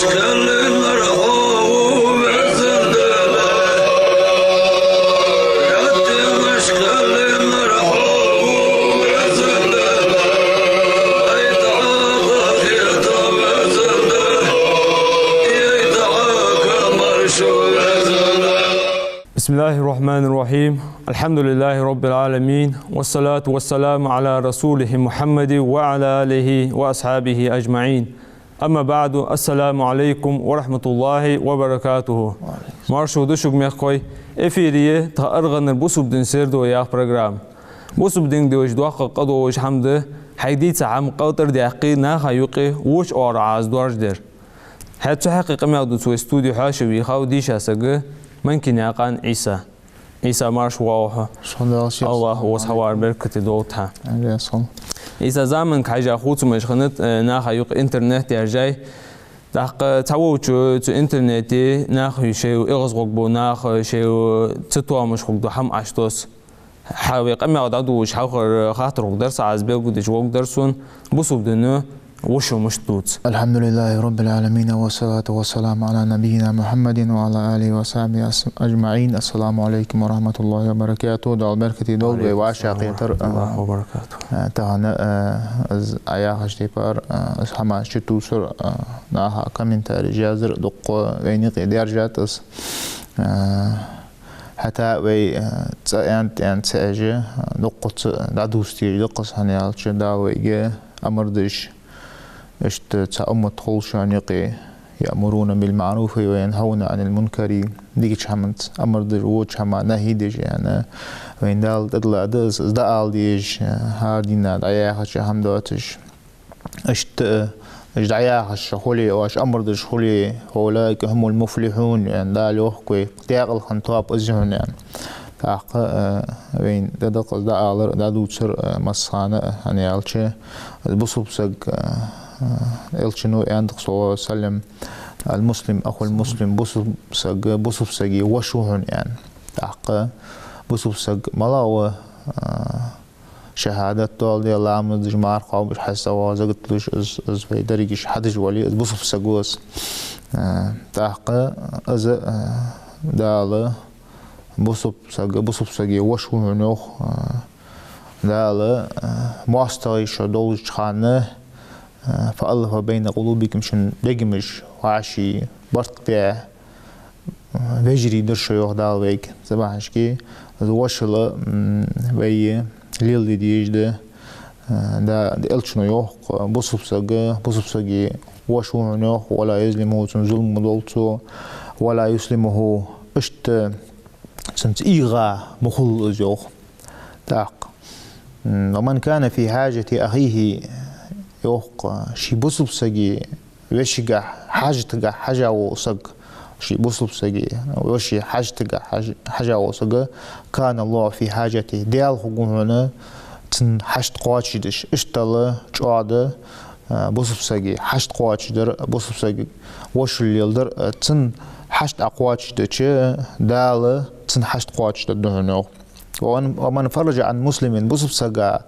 بسم الله الرحمن الرحيم. الحمد لله رب العالمين، والصلاة والسلام على رسوله محمد وعلى آله وأصحابه أجمعين. أما بعد، السلام عليكم ورحمة الله وبركاته. Marşu düşük mekkoy efiriye ta arğanır bu subdin serdo ya program. Bu subdin diyor duaqa qado hamdı haydi ta'am qawtar diaqi na khayuqi wush or azdardir. Hatta haqiqa ma adu studio hashawi khawdi shasaga ممكن يقان عيسى مارش واوها الله وصحوار بركة دوتها عيسى زمن كحاجة خوت مشخنت ناخ يق إنترنت يرجع دق تعوج تو إنترنت ناخ شيء إغزق بو ناخ شيء تطوع مش خد حم عشتوس حاوي قمة عدوش حاخر خاطر درس عزبه قدش وق درسون بصوب دنو وشو مشتوت. الحمد لله رب العالمين، والصلاة والسلام على نبينا محمد وعلى آله وصحبه أجمعين. السلام عليكم ورحمة الله وبركاته. دعو بركتي دول وعشاقي تر الله وبركاته. تهنا از أيها شتيبار حما شتوسر ناها كمن تارجازر دق ويني قدر جاتس حتى وي يعني تأجي دقت دادوستي دقس هنيالش داوي أمردش اشت تأمت خلشانيقي يأمرون بالمعروف وينهون عن المنكر ديك حمنت أمر دروج حما نهيدج يعني وين دال تطلع دز دال ديج هاردينا دعياها هم دوتش اشت دعياها خولي واش أمر دج خولي أولئك هم المفلحون يعني دال يحكي تاقل خنطاب أزهن يعني تاق وين تدق دال دادوتر مسخانة يعني يالشي البصوبسق إلشنو عندك صلى الله عليه وسلم المسلم أخو المسلم بصوبسقي وشوهن يعني تاق بصوبسق ملاوة شهادة طول دي الله عمد جمار قابش حسا وزاقتلوش از في دريقش حدج ولي بصوبسقوس تاق از دال بصوبسقي وشوهن دال مواستغي شو دولش خانه فألف بين قلوبكم شن دقمش وعشي برتبع وجري درشو يغدال ويك زباحش كي وشلا وي ليل ديج ده دا الشنو يوح بصبسقي وشو نوح ولا يظلمه ظلم دولتو ولا يسلمه اشت سنت إيغا مخل زوخ تاق ومن كان في حاجة أخيه يوق شي بصبسقي وشيقا حاجتقا حاجة وصق شي بصبسقي وشي حاجتقا حاجة وصق كان الله في حاجته ديال حقومنا تن حشت قواتشدش اشتال جواد بصبسقي حشت قواتشدر بصبسقي وش الليلدر تن حشت أقواتشدش دال تن حشت قواتشدر دهنو ومن فرج عن مسلم بصبسقا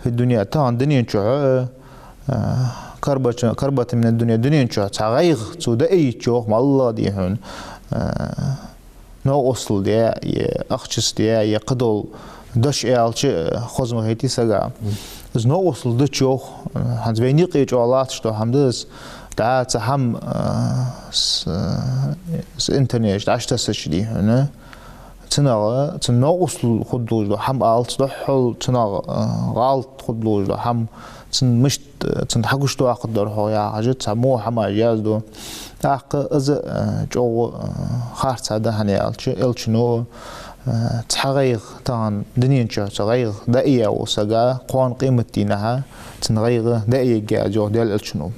في الدنيا تان دنيا جوه كربة من الدنيا دنيا شو تعيغ تودأي شو ما الله ديهون نو أصل ديا أخشس ديا يقدل دش إيالش خزمة هيتي سجا إذ نو أصل دشوا هنز بينيقي جو الله تشتو همدس دا تهم إنترنت عشتة دي هنا تنو أصل خدوج هم آلت دحول تنا غالت خدوج هم تن مش تن حقوش دو أقدر هو يا حاجة تسموه حما جاز دو أق إز جو خارج هذا هني ألشنو تحقيق تان دنيا شو تغير دقيقة وسجا قوان قيمة دينها تنغير دقيقة جو ديال ألشنو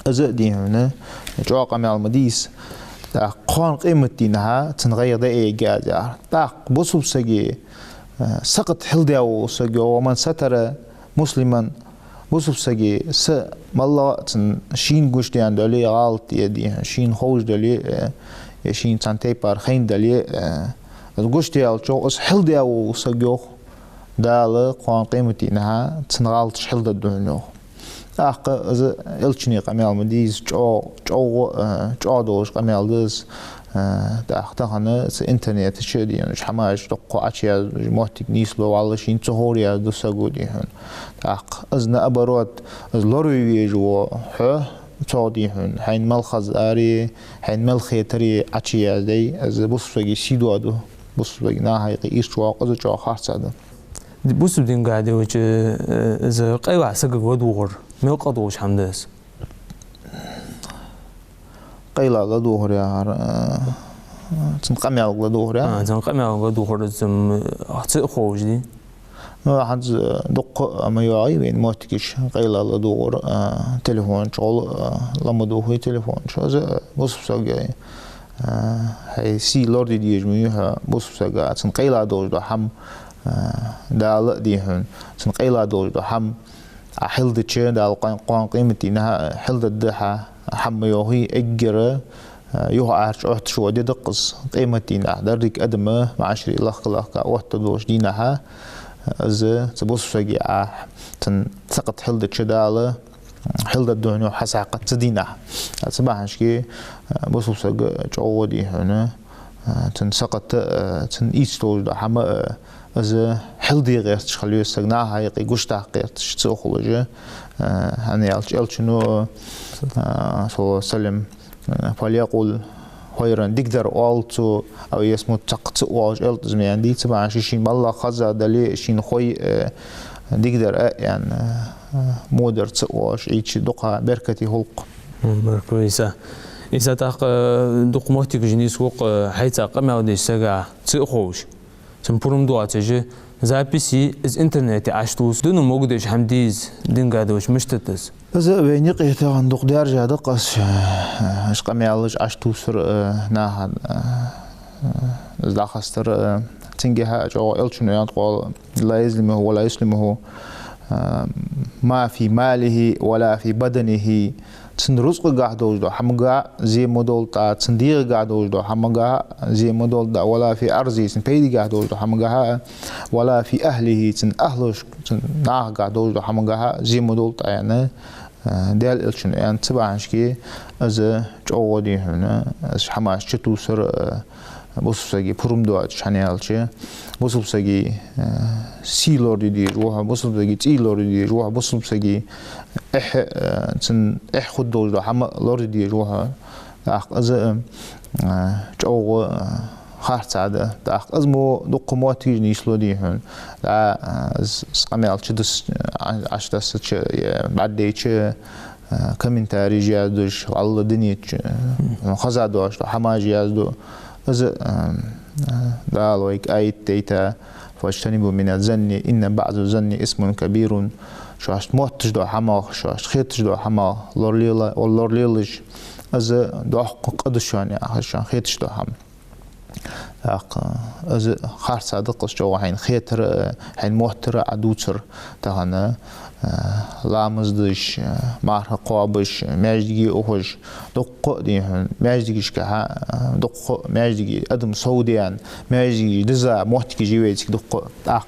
إز دي هنا جو قمع المديس قوان قيمة دينها تنغير دقيقة جا تاق بصوب سجي سقط حلدة وسجا ومن ستر مسلما بصبسقي س مالله تن شين قوش ديان دولي غالط يدي شين خوش دولي شين تنتي بارخين دولي القوش ديال جو اس حل ديال وسقيوخ دال قوان قيمتي انها تن غالط حل دونو أخ إذا إلشني قميل مديز جو دوش قميل دز تاختهنا إنترنت شدي يعني حماش تقع أشياء موتك نيس لو على شيء تهوريا دوساقودي هن أخ إذا أبرات إذا لروي جو صادي هن حين ملخز آري حين ملخيتري أشياء دي إذا بصفقي سيدوادو بصفقي ناهي إيش واق إذا جو خارج هذا بوس بدين قاعدة وجه إذا قيوع سقق ودور ما قدوش حمداس قيلا لدوهر يا هر تنقمع لدوهر يا تنقمع لدوهر زم تأخوج دي حد دق ما يعي بين موتكش قيلا لدوهر تليفون شغل لما دوهي تليفون شو بص بساقي هاي سي لورد دي جميعها بص بساقي تنقيلا دوج ده حم دال دي هن تنقيلا دوج ده حم حلد تشي دال قان قيمتي إنها حلد الدحى حم يوهي أجرة يوه عارش أحد شو دي دقص قيمتينا درك أدمه معشري لخ وقت دوش دينها إذا تبص فجأة تنسقط حلد تشي دال حلد الدنيا حساقة تدينها صباح شكي بص فجأة جودي هنا تنسقط تنيس دوش ده حم إذا حلدي غير تخليه استغناها يقي قشتا غير تسوخلجه أنا ألشنو صلى سلم فليقول خيرا دقدر أولتو أو يسمو تقت واج ألت زمان دي تبع شيء بالله خزا دلي شيء خوي دقدر يعني مودر تواج إيش دقة بركتي هلق بركويسة إذا تاق دق موتك جنيس وق حيث قام يودي سجع تأخوش سنبرم دواتجه زابيسي إز إنترنت عشتوس دونه موجودش حمديز دين قادوش مشتتس إذا بيني قيته عندك درجة دقش إيش قام يعالج عشتوس ناهد إذا خستر تنجها جو إلشنو ينقول لا يسلمه ولا يسلمه ما في ماله ولا في بدنه تنرزق قاعدوش دو حمقا زي مدول تا تندير قاعدوش دو حمقا زي مدول دا ولا في أرزي تنبيدي قاعدوش دو حمقا ولا في أهله تن أهلش تن ناه قاعدوش دو حمقا زي مدول تا يعني ديال إلشن يعني تبعا شكي أزا جوغو دي هنا أز حماش چتو سر بوسبساقي پروم دوات شانيالشي بوسبساقي سي لوردي دي روحا بوسبساقي تي لوردي دي روحا بوسبساقي إح خود دوش دو حما لوردي دي روحا داق أزا جوغو خارت سعادة داق أزمو دقو مواتي نيسلو دي هن دا سقاميال چدس عشتاس بعد دي كمنتاري جيادوش والله دنيا خزا دوش حما جيادو إذا دالويك آيت تيتا فاجتنبوا من الظن إن بعض الظن اسم كبير شو عشت موتش دو حما شو عشت خيتش دو حما لورليلا واللورليلش إذا دو حق قدش يعني عشان خيتش دو حما إذا خارج صادقش جو حين خيتر حين موتر عدوتر تهنا لامزدش مارها قابش ماجدي أخش دق ديهن ماجديش كها دق ماجدي أدم سوديان ماجدي دزا موتك جيويتك دق دق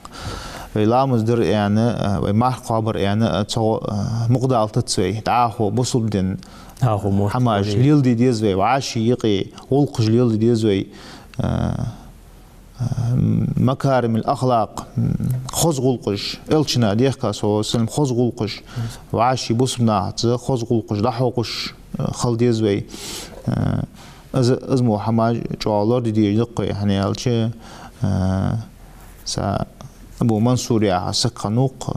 لامزدر يعني مارها قابر يعني تو مقدال تتسوي تعاهو بصلدن حماش ليل دي ديزوي وعاشي يقي ولقش ليل دي ديزوي مكارم الأخلاق خوز غلقش إلشنا ديخكا سو سلم خوز غلقش وعاشي بسمنا خوز غلقش دحوقش خل ديزوي أزمو حماج جوالور دي دقي يعني ألشي سا أبو منصور يا سكنوق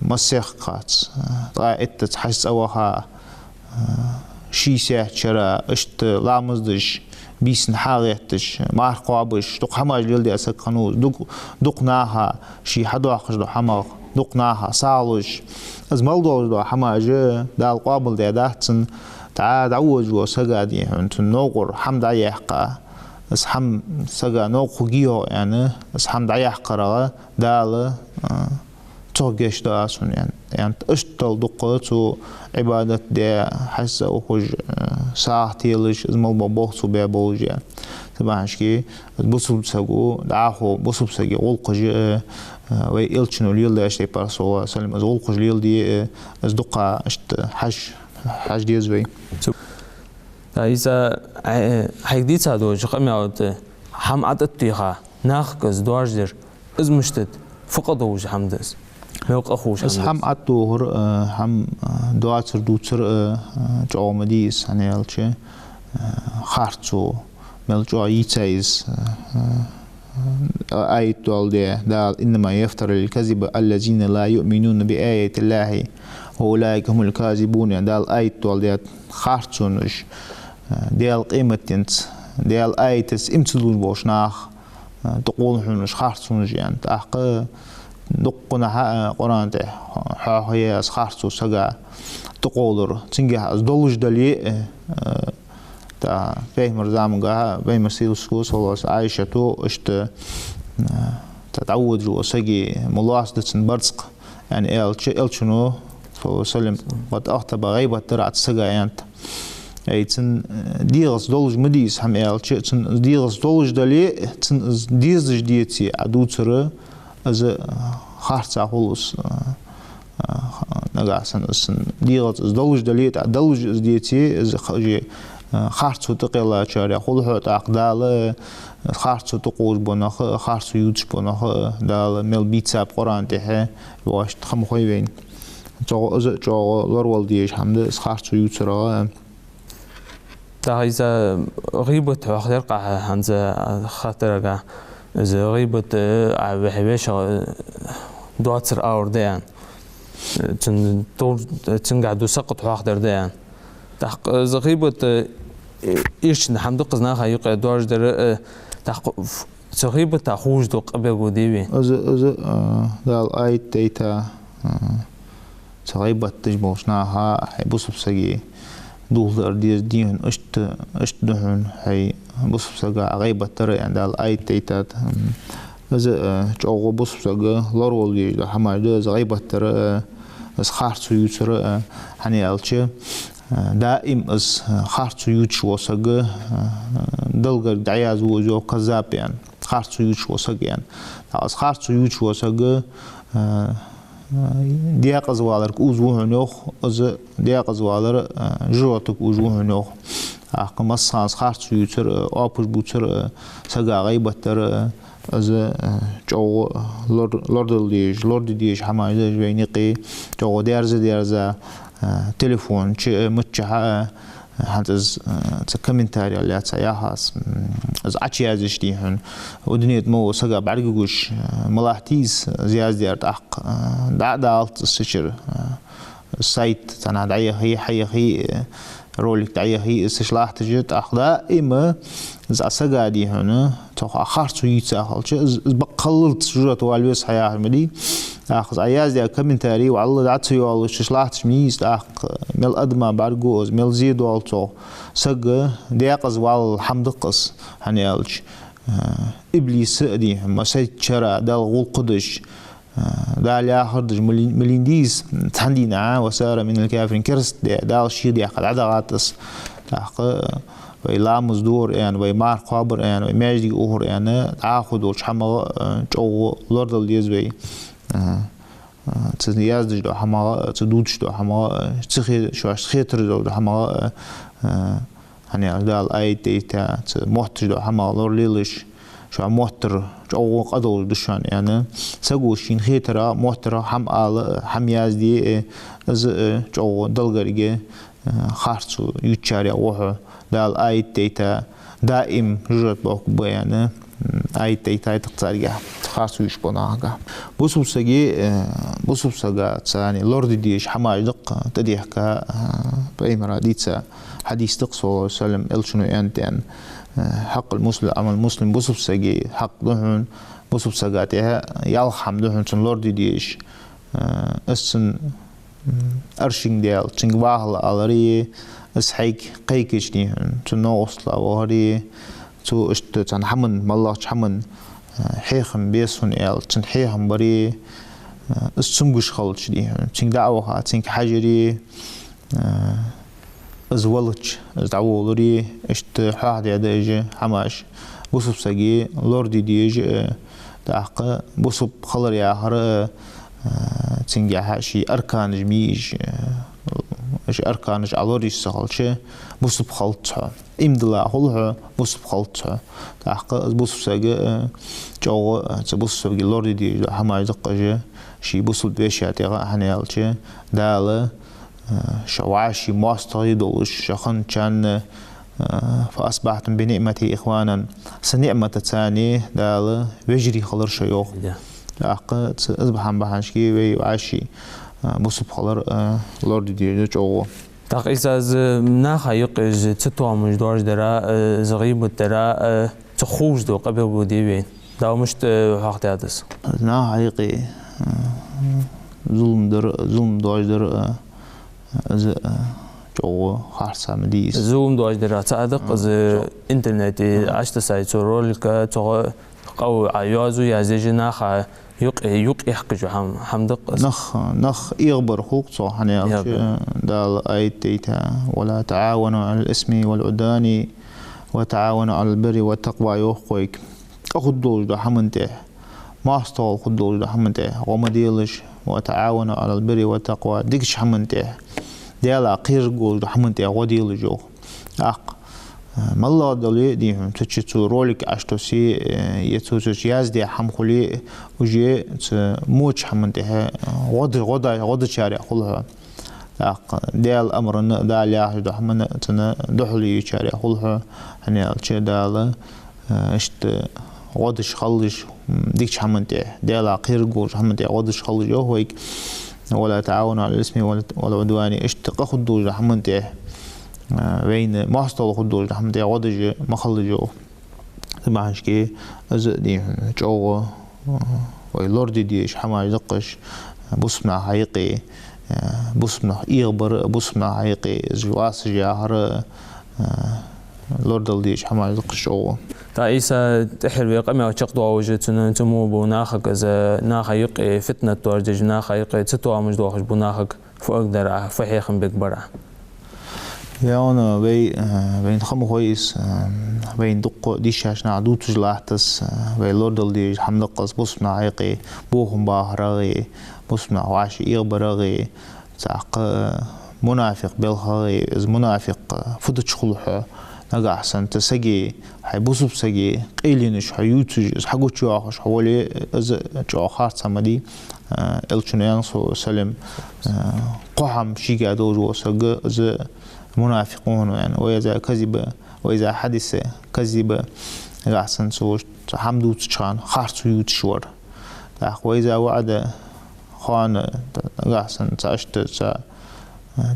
مسيخ قات طاعت حس أوها شي ساعة شرا اشت لامزدش بيسن حاغيتش مار قابش دق حماج ليلدي أسكنو دقناها شي حدو أخش دو حماغ دقناها صالش از مالدو دو حماج دال قابل دي داهتن تعاد عوج وسقا دي انتو نوغر حمد عيحقا اس حم سقا نوغو جيو يعني اس حمد عيحقا رغا دال توقيش دا أسون يعني اشتل دقلتو عبادة دي حسا أخوش ساعة تيلش ازمال بابوخسو بيبوج يعني تبعشكي بوسب سجو دعاه بوسب سجي غلقج ويلشنو اليل ده أشتي برسوا سلم از غلقج اليل دي از دقة أشت حج دي زوي. إذا هيدي صادو جقمي عود هم عدد تيها ناخذ دوارجر از مشتت فقط وج حمدس ملق أخوش بس هم عدو هم دواتر دوتر جوامديس هنيالشة خارتو ملجوا يتايز آية والديه دال إنما يفتر الكذب الذين لا يؤمنون بآية الله وأولئك هم الكاذبون دال آية والديه خارتو نش دال قيمة تنت دال آية إمتلون بوشناخ تقول حنش خارتو نش يعني تأحق دقنا قرآن ده هي خارتو سجا تقولر تنجح دولج دليل تا فهم زامنها بين سيلسكو سولس عايشة تو اشت تتعود جو سجي ملاحظة برزق يعني الشنو فسلم قد أخطب غيبة ترعت سجا يعني أي تن ديرس دولج مديس هم تن ديرس دولج دلي تن ديرس جديتي عدوتر از خارتا خلص نجاسن ديرس دولج دلي دولج جديتي از خجي خارتو تقيلا شارع خلوه تأقدال خارتو تقول بناخ خارتو يوتش بناخ دال مل بيتساب قرآن ده واش تخم خويين جو لرول ديش حمد خارتو يوتش را تا إذا غيبة وخير قا هنز خاطر قا إذا غيبة بحبيش دواتر أور ديان تن قاعدو سقط واخدر ديان تحق زغيبة إيش نحمد قزنا خيق دوار در تحق زغيبة تخوج دو قبل جوديبي از دال آية تيتا زغيبة تجمعشناها بوسب سجي دول درديز ديهن اشت دهن هي بوسب سجا غيبة ترى يعني دال آية تيتا از جوغو بوسب سجا لارول دي حمايد زغيبة ترى از خارتو يوتر هني ألشة دائم از خارتو يوتش وسجى دلغر دعياز وجو كذاب يعني خارتو يوتش وسجى يعني از خارتو يوتش وسجى دياق زوالر كوزوه نوخ از دياق زوالر جوتك وجوه نوخ أحكم الصاص خارتو يوتر أبوش بوتر سجى غيبة تر از جو لورد ديش حمايد جوينيقي جو ديرزا تليفون شيء متشها هذا كومنتاري اللي أتساياهاس از عشية زشتيهن ودنيت مو سجى بعرقوش ملاحتيز زيادة أحق دعالت السشر السايت تنا دعيه هي رولك دعيه هي استشلاح تجد أحق دائما از سجى دي هنا توقع خارتو يتساهل شيء بقللت شجرة والبس حياة المدي أخذ عياز دي كومنتاري وعلى دعتو يوالو ششلاحتش ميز أخ مل أدما بارجوز مل زيد والتو سجى ديقز وال حمدقس هنيالش إبليس دي ما سيد شرع دال غول قدش دال ياخردش ملينديز تحندينا وسار من الكافرين كرست دال شيء دي أخذ عدغاتس أخ ويلامز دور يعني ويمار قابر يعني ويماجدي أوهر يعني أخذ وشحمل جو لوردل ديزوي تنيازدش دو حما تدودش دو حما تخي شواش خيتر دو حما هني دال اي ديتا موتر دو حما لور ليلش شو موتر جو قدول دشان يعني سغوشين خيترا موتر حم ال حم يازدي از جو دلغريجي خارتو يوتشاري اوه دال اي ديتا دائم جرت بوك بيانه اي ديتا تقتاريا خاصو يشبوناها بوسو سجى تاني لورد ديش حماي دق تديحكا بأمر ديتسا حديث تقصو سلم الشنو أنتن حق المسلم أما المسلم بوسو سجى حق دهن بوسو سجاتها يالحم دهن تن لورد ديش السن أرشين ديال تنجواهل على اسحيك قيكش ديهن تنوصل وهري تو اشت تنحمن مالله تحمن حيخم بيسون إل تنحيهم بري السمجش خلش دي تين دعوها تين حجري أزولتش أزعولري إشت حاحد يداج حماش بوسب سجي لوردي ديج تحق بوسب خلر يا هر تنجح شي أركان جميج إيش أركان إيش علوري سهلش بوسب خلطها إمدلا هلها بوسب خلطها تحق بوسب سجي جو تبوسب سجي لوردي ديج حماش دقجة شي بوسب بيشات يا هنيالش داله شواشي ماستري دولش شخن كان فأصبحتم بنعمتي إخوانا سنعمة تاني دال وجري خلر شيوخ أقل أصبح عم بحنشكي ويعشي بوسب خلر لورد دي جو تاق إساز ناخا يقج تتوى مجدورج درا زغيب درا تخوش دو قبل بودي بين داو مشت حق تادس نا حقيقي ظلم دورج در از جو خارسا مديس زوم دواج درا تصدق از انترنت عشت سايت رولك تو قو عيازو يا زيجنا خا يق يحكي حمدق نخ يغبر حقوق صحني دال ايتيتا ولا تعاونوا على الاسم والعدوان وتعاونوا على البر والتقوى يوخويك اخدوج ده حمنته ما استول خدوج ده حمنته ومديلش وتعاونوا على البر والتقوى ديكش حمنته ديالا قير جول حمنتي غوديل جو اق مالله دولي دي تشتو رولك اشتوسي يتوسوس ياز دي حمخلي وجي موش حمنتي غود شارع خلها اق ديال امر دال يا دو حمن تنا دحلي شارع خلها هني الشي دال اشت غودش خلش ديكش حمنتي ديالا قير جول حمنتي غودش خلش جو هيك ولا تعاون على الاسم والعدوان اشتق خدوج حمنته بين ما استول خدوج حمنته ودج ما خلجو تبعش كي از دي جو ويلورد دي حما دقش بسمع حقيقي بسمع يغبر بسمع حقيقي جواس جاهر لورد دي حما دقش جو تا إيسا تحر بيقام أو تقطع وجهتنا تمو بناخك إذا ناخ يقي فتنة تورجج ناخ يقي تتوى مجدوخش بناخك فأقدر فحيخم بكبرة يا أنا بين خم كويس بين دق ديشاش نعدو تجلاحتس بين لوردل دي حمدقس بسمع عيقي بوهم باهرغي بسمع وعشي إغبرغي تعق منافق بالخغي إذ منافق فدتش خلحه نجا أحسن تسجي حيبوسب سجي قيلينش حيوتج حقو تشوخش حوالي إذ تشوخات سمدي الشنيان صو سلم قحم شيء دور وسج إذ منافقون يعني وإذا كذب وإذا حدث كذب نجا أحسن سوش حمدو تشان خارج يوتشور وإذا وعد خان نجا أحسن تأشت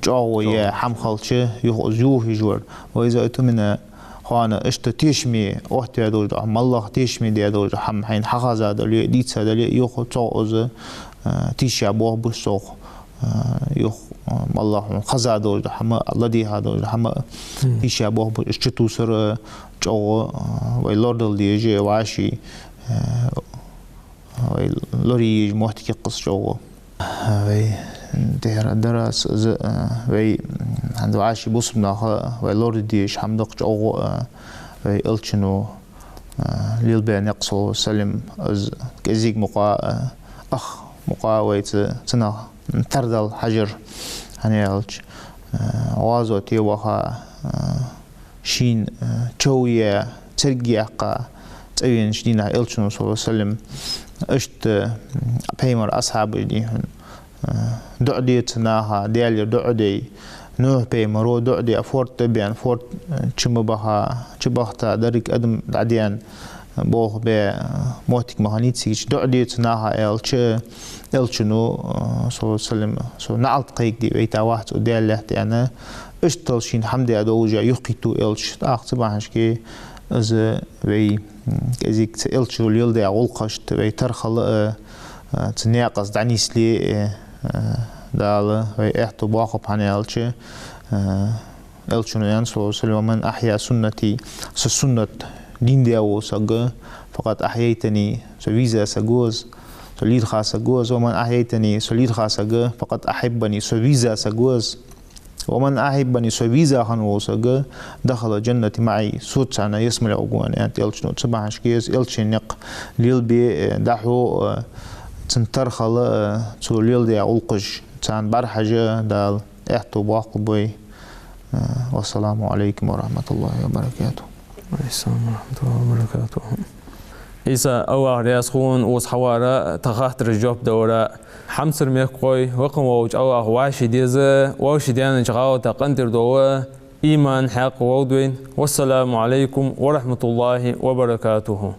جاوية حمخلشة يخزوه يجور وإذا أتمنى خانة إشت تيشمي وقت يدور هم الله تيشمي ديدور هم حين حخزة دليل ديتسا دليل يخو تعوز تيشي أبوه بسوق يخ الله خزة دور هم الله دي هذا هم تيشي أبوه إشتو سر جو ويلوردل ديجي وعشي ويلوري محتكي قص جو دهر درس وي عند عاشي بوسمنا ويلورد ديش حمدق جو وي الشنو ليلبان يقصو سلم از كزيك مقا ويت تنا تردل حجر هني الش وازو تيوها شين تشوية ترجيقا تأوين شدينا الشنو صلى الله عليه وسلم اشت بيمر أصحاب ديهن دعدي تناها ديالي دعدي نوح بي مرو دعدي أفورت تبيان فورت تشمبها تشبهتا درك أدم دعديان بوه بي موتك مهانيت سيج دعدي تناها الشنو صلى الله عليه وسلم سو نعلت قيك دي ويتا واحد وديال لحتي أنا اشتل شين حمدي أدوجا يقيتو إلش تاق تباهشكي از وي كزيك إلشو ليلدي أغلقشت وي ترخل تنياقص دعنيس لي دال وي احتو باقب هاني ألشي ألشنو ينسو سلو من أحيا سنتي سنة دين دياو ساق فقط أحييتني سويزا ساقوز سوليد خاص ساقوز ومن أحييتني سوليد خاص ساق فقط أحبني سويزا ساقوز ومن أحبني سويزا خنوسا دخل جنة معي سوت عنا يسمع العقوان يعني يلشنو تسمع شكيز يلشنق ليل بي دحو تنترخل تو ليل دي أولقج تان برحجة دال احتو باقبوي والسلام عليكم ورحمة الله وبركاته. السلام ورحمة الله وبركاته. إذا أوه رياسخون وصحوارا تخاطر الجوب دورا حمسر ميقوي وقم ووج أوه واشي ديزا واشي ديانا جغاو تقندر دوا إيمان حق وودوين والسلام عليكم ورحمة الله وبركاته.